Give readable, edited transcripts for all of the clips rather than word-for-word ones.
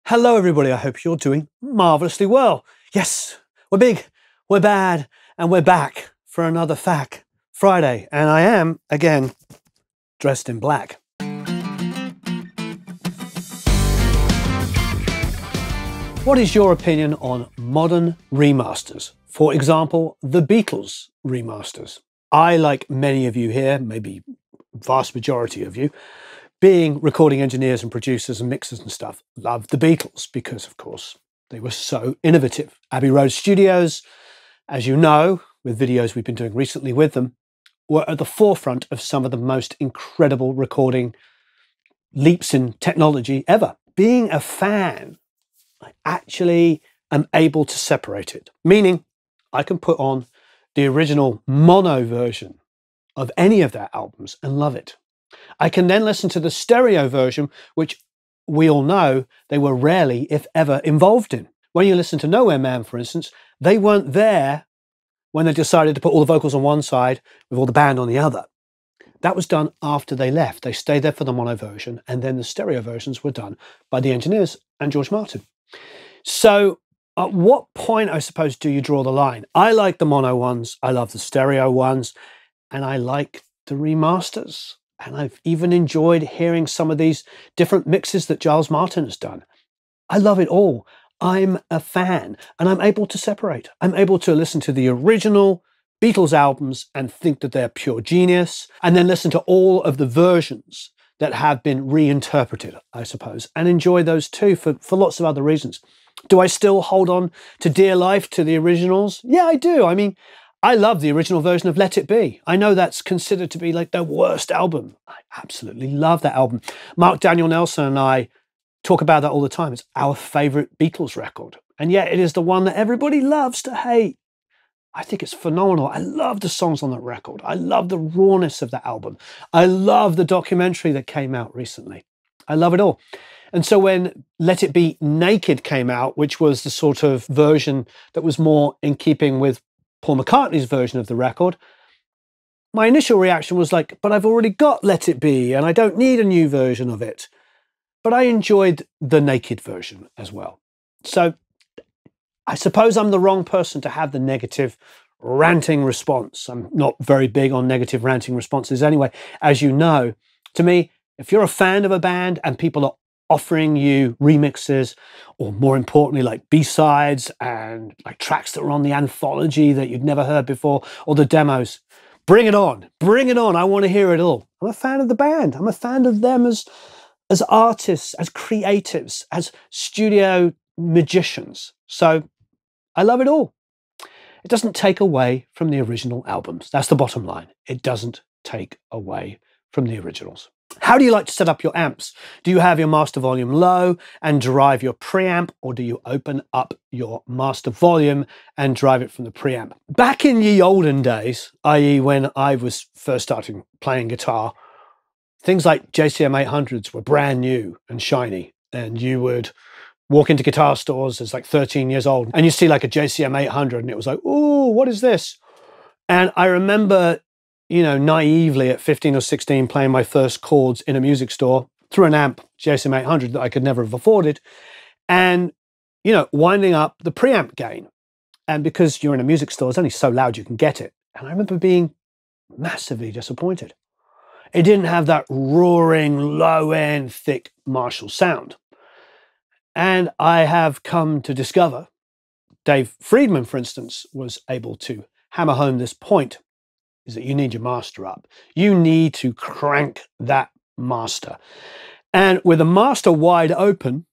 Hello everybody, I hope you're doing marvellously well. Yes, we're big, we're bad, and we're back for another FAQ Friday. And I am, again, dressed in black. What is your opinion on modern remasters? For example, the Beatles remasters. I, like many of you here, maybe vast majority of you, being recording engineers and producers and mixers and stuff, loved the Beatles because, of course, they were so innovative. Abbey Road Studios, as you know, with videos we've been doing recently with them, were at the forefront of some of the most incredible recording leaps in technology ever. Being a fan, I actually am able to separate it, meaning I can put on the original mono version of any of their albums and love it. I can then listen to the stereo version, which we all know they were rarely, if ever, involved in. When you listen to Nowhere Man, for instance, they weren't there when they decided to put all the vocals on one side with all the band on the other. That was done after they left. They stayed there for the mono version, and then the stereo versions were done by the engineers and George Martin. So at what point, I suppose, do you draw the line? I like the mono ones, I love the stereo ones, and I like the remasters. And I've even enjoyed hearing some of these different mixes that Giles Martin has done. I love it all. I'm a fan, and I'm able to separate. I'm able to listen to the original Beatles albums and think that they're pure genius, and then listen to all of the versions that have been reinterpreted, I suppose, and enjoy those too for lots of other reasons. Do I still hold on to dear life to the originals? Yeah, I do. I mean, I love the original version of Let It Be. I know that's considered to be like the worst album. I absolutely love that album. Mark Daniel Nelson and I talk about that all the time. It's our favorite Beatles record. And yet it is the one that everybody loves to hate. I think it's phenomenal. I love the songs on that record. I love the rawness of that album. I love the documentary that came out recently. I love it all. And so when Let It Be Naked came out, which was the sort of version that was more in keeping with Paul McCartney's version of the record, my initial reaction was like, but I've already got Let It Be and I don't need a new version of it. But I enjoyed the naked version as well. So I suppose I'm the wrong person to have the negative ranting response. I'm not very big on negative ranting responses anyway. As you know, to me, if you're a fan of a band and people are offering you remixes, or more importantly, like B-sides and like tracks that were on the anthology that you'd never heard before, or the demos, bring it on, bring it on. I want to hear it all. I'm a fan of the band. I'm a fan of them as artists, as creatives, as studio magicians. So I love it all. It doesn't take away from the original albums. That's the bottom line. It doesn't take away from the originals. How do you like to set up your amps? Do you have your master volume low and drive your preamp, or do you open up your master volume and drive it from the preamp? Back in ye olden days, i.e. when I was first starting playing guitar, things like JCM 800s were brand new and shiny, and you would walk into guitar stores as like 13 years old and you see like a JCM 800 and it was like, oh, what is this? And I remember, you know, naively at 15 or 16 playing my first chords in a music store through an amp, JCM 800, that I could never have afforded, and, you know, winding up the preamp gain. And because you're in a music store, it's only so loud you can get it. And I remember being massively disappointed. It didn't have that roaring, low-end, thick Marshall sound. And I have come to discover, Dave Friedman, for instance, was able to hammer home this point, is that you need your master up. You need to crank that master. And with the master wide open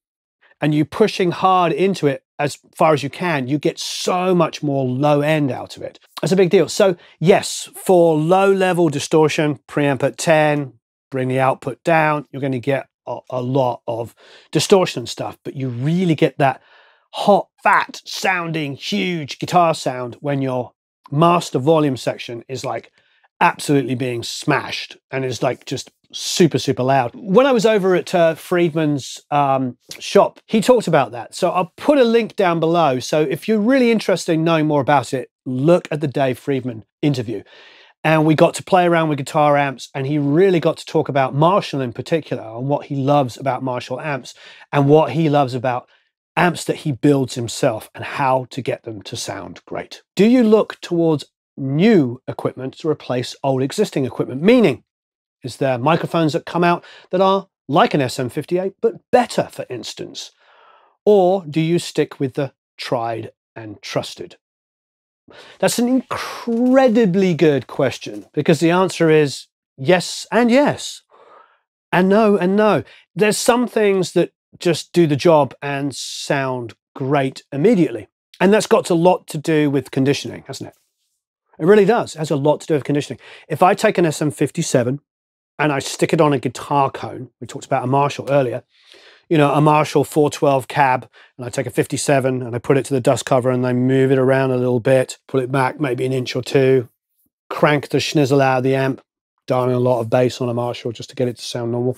and you pushing hard into it as far as you can, you get so much more low end out of it. That's a big deal. So yes, for low level distortion, preamp at 10, bring the output down, you're going to get a lot of distortion stuff, but you really get that hot, fat sounding, huge guitar sound when your master volume section is like absolutely being smashed and is like just super, super loud. When I was over at Friedman's shop, he talked about that. So I'll put a link down below. So if you're really interested in knowing more about it, look at the Dave Friedman interview. And we got to play around with guitar amps, and he really got to talk about Marshall in particular, and what he loves about Marshall amps, and what he loves about amps that he builds himself, and how to get them to sound great. Do you look towards new equipment to replace old existing equipment? Meaning, is there microphones that come out that are like an SM58, but better, for instance? Or do you stick with the tried and trusted? That's an incredibly good question, because the answer is yes and yes, and no and no. There's some things that just do the job and sound great immediately. And that's got a lot to do with conditioning, hasn't it? It really does. It has a lot to do with conditioning. If I take an SM57 and I stick it on a guitar cone, we talked about a Marshall earlier, you know, a Marshall 412 cab, and I take a 57 and I put it to the dust cover and I move it around a little bit, pull it back maybe an inch or two, crank the schnizzle out of the amp, dialing a lot of bass on a Marshall just to get it to sound normal.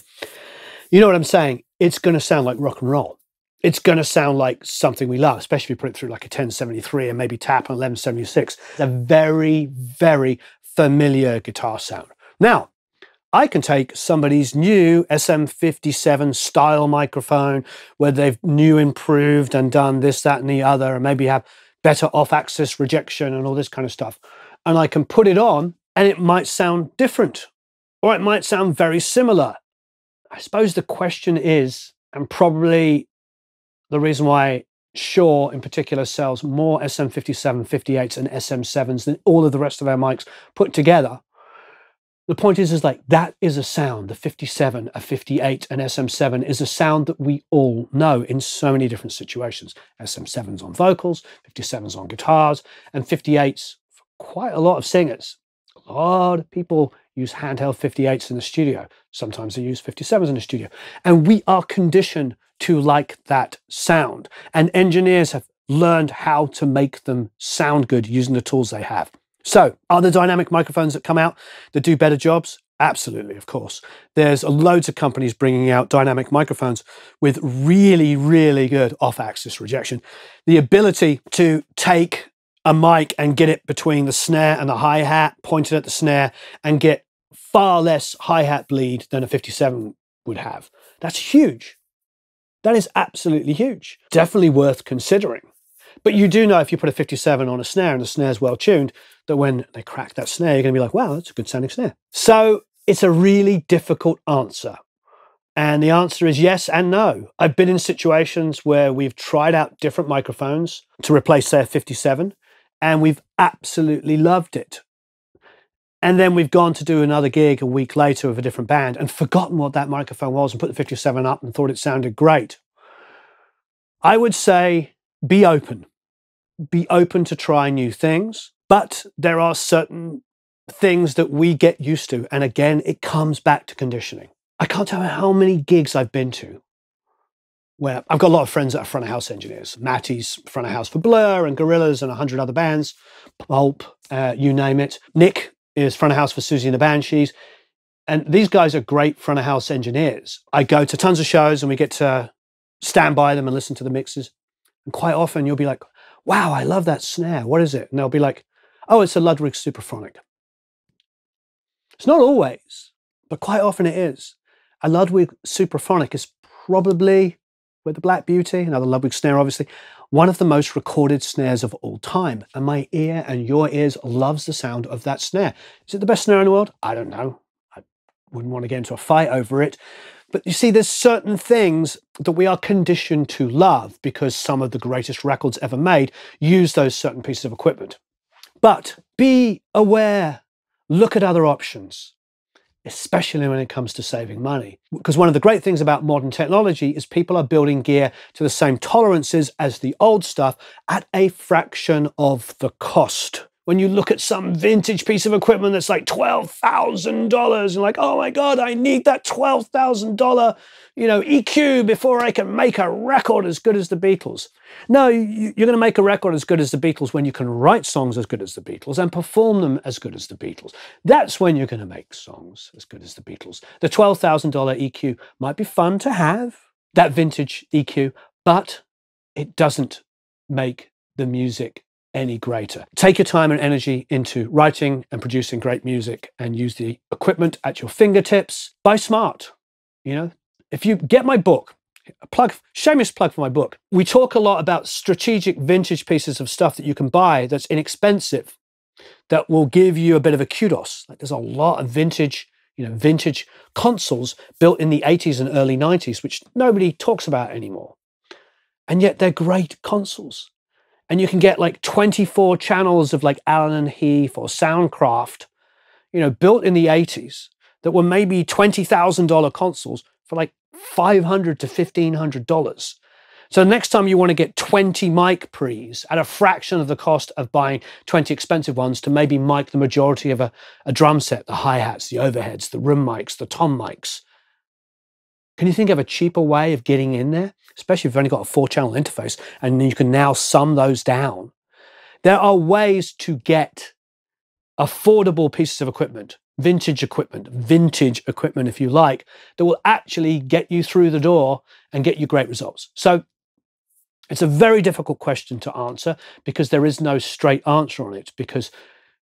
You know what I'm saying? It's going to sound like rock and roll. It's going to sound like something we love, especially if you put it through like a 1073 and maybe tap on 1176. It's a very, very familiar guitar sound. Now, I can take somebody's new SM57 style microphone where they've new improved and done this, that, and the other, and maybe have better off-axis rejection and all this kind of stuff. And I can put it on and it might sound different, or it might sound very similar. I suppose the question is, and probably the reason why Shure in particular sells more SM57 58s and SM7s than all of the rest of our mics put together. The point is like, that is a sound. The 57, a 58, an SM7 is a sound that we all know in so many different situations. SM7s on vocals, 57s on guitars, and 58s for quite a lot of singers. A lot of people use handheld 58s in the studio. Sometimes they use 57s in the studio. And we are conditioned to like that sound. And engineers have learned how to make them sound good using the tools they have. So, are there dynamic microphones that come out that do better jobs? Absolutely, of course. There's loads of companies bringing out dynamic microphones with really, really good off-axis rejection. The ability to take a mic and get it between the snare and the hi-hat, pointed at the snare, and get far less hi-hat bleed than a 57 would have. That's huge. That is absolutely huge. Definitely worth considering. But you do know if you put a 57 on a snare and the snare's well tuned, that when they crack that snare, you're going to be like, wow, that's a good sounding snare. So it's a really difficult answer. And the answer is yes and no. I've been in situations where we've tried out different microphones to replace, say, a 57, and we've absolutely loved it. And then we've gone to do another gig a week later with a different band and forgotten what that microphone was and put the 57 up and thought it sounded great. I would say be open. Be open to try new things, but there are certain things that we get used to. And again, it comes back to conditioning. I can't tell you how many gigs I've been to where I've got a lot of friends that are front of house engineers. Matty's front of house for Blur and Gorillaz and 100 other bands, Pulp, you name it. Nick is front of house for Susie and the Banshees. And these guys are great front of house engineers. I go to tons of shows and we get to stand by them and listen to the mixes. And quite often you'll be like, wow, I love that snare. What is it? And they'll be like, oh, it's a Ludwig Supraphonic. It's not always, but quite often it is. A Ludwig Supraphonic is probably, with the Black Beauty, another Ludwig snare obviously, one of the most recorded snares of all time. And my ear and your ears loves the sound of that snare. Is it the best snare in the world? I don't know. I wouldn't want to get into a fight over it. But you see, there's certain things that we are conditioned to love because some of the greatest records ever made use those certain pieces of equipment. But be aware, look at other options, especially when it comes to saving money. Because one of the great things about modern technology is people are building gear to the same tolerances as the old stuff at a fraction of the cost. When you look at some vintage piece of equipment that's like $12,000, you're like, oh my God, I need that $12,000, EQ before I can make a record as good as the Beatles. No, you're going to make a record as good as the Beatles when you can write songs as good as the Beatles and perform them as good as the Beatles. That's when you're going to make songs as good as the Beatles. The $12,000 EQ might be fun to have, that vintage EQ, but it doesn't make the music any greater. Take your time and energy into writing and producing great music and use the equipment at your fingertips. Buy smart. You know, if you get my book, shameless plug for my book. We talk a lot about strategic vintage pieces of stuff that you can buy that's inexpensive, that will give you a bit of a kudos. Like there's a lot of vintage, vintage consoles built in the 80s and early 90s, which nobody talks about anymore. And yet they're great consoles. And you can get like 24 channels of like Allen and Heath or Soundcraft, built in the 80s that were maybe $20,000 consoles for like $500 to $1,500. So next time you want to get 20 mic pre's at a fraction of the cost of buying 20 expensive ones to maybe mic the majority of a drum set, the hi-hats, the overheads, the room mics, the tom mics. Can you think of a cheaper way of getting in there? Especially if you've only got a 4-channel interface and you can now sum those down. There are ways to get affordable pieces of equipment, vintage equipment if you like, that will actually get you through the door and get you great results. So it's a very difficult question to answer because there is no straight answer on it, because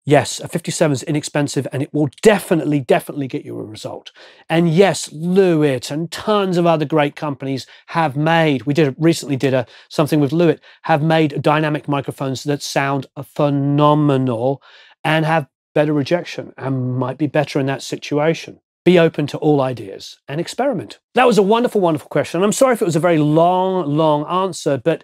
yes, a 57 is inexpensive and it will definitely get you a result. And yes, Lewitt and tons of other great companies have made, recently did something with Lewitt, have made dynamic microphones that sound phenomenal and have better rejection and might be better in that situation. Be open to all ideas and experiment. That was a wonderful, wonderful question. I'm sorry if it was a very long answer, but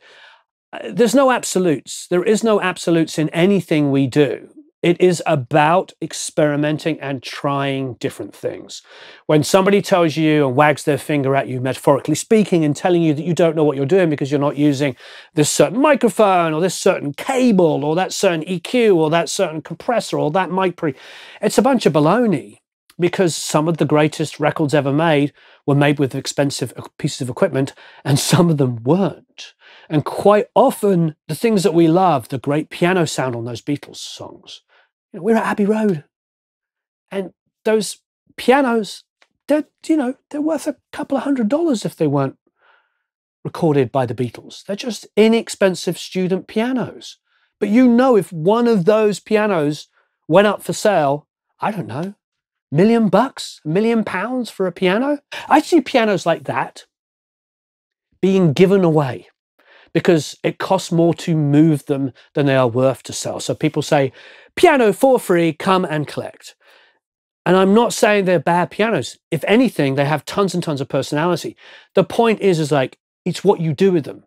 there's no absolutes. There is no absolutes in anything we do. It is about experimenting and trying different things. When somebody tells you and wags their finger at you, metaphorically speaking, and telling you that you don't know what you're doing because you're not using this certain microphone or this certain cable or that certain EQ or that certain compressor or that mic pre, it's a bunch of baloney, because some of the greatest records ever made were made with expensive pieces of equipment and some of them weren't. And quite often the things that we love, the great piano sound on those Beatles songs, we're at Abbey Road, and those pianos, they're worth a couple of $100 if they weren't recorded by the Beatles. They're just inexpensive student pianos. But if one of those pianos went up for sale, I don't know, $1 million, £1 million for a piano. I see pianos like that being given away because it costs more to move them than they are worth to sell. So people say, piano for free, come and collect. And I'm not saying they're bad pianos. If anything, they have tons and tons of personality. The point is like, it's what you do with them.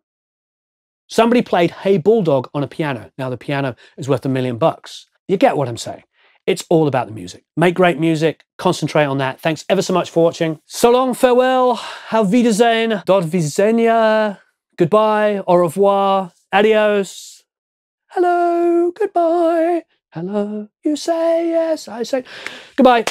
Somebody played Hey Bulldog on a piano. Now the piano is worth $1 million. You get what I'm saying. It's all about the music. Make great music, concentrate on that. Thanks ever so much for watching. So long, farewell, auf Wiedersehen, dort widzenia, goodbye, au revoir, adios, hello, goodbye, hello, you say yes, I say goodbye.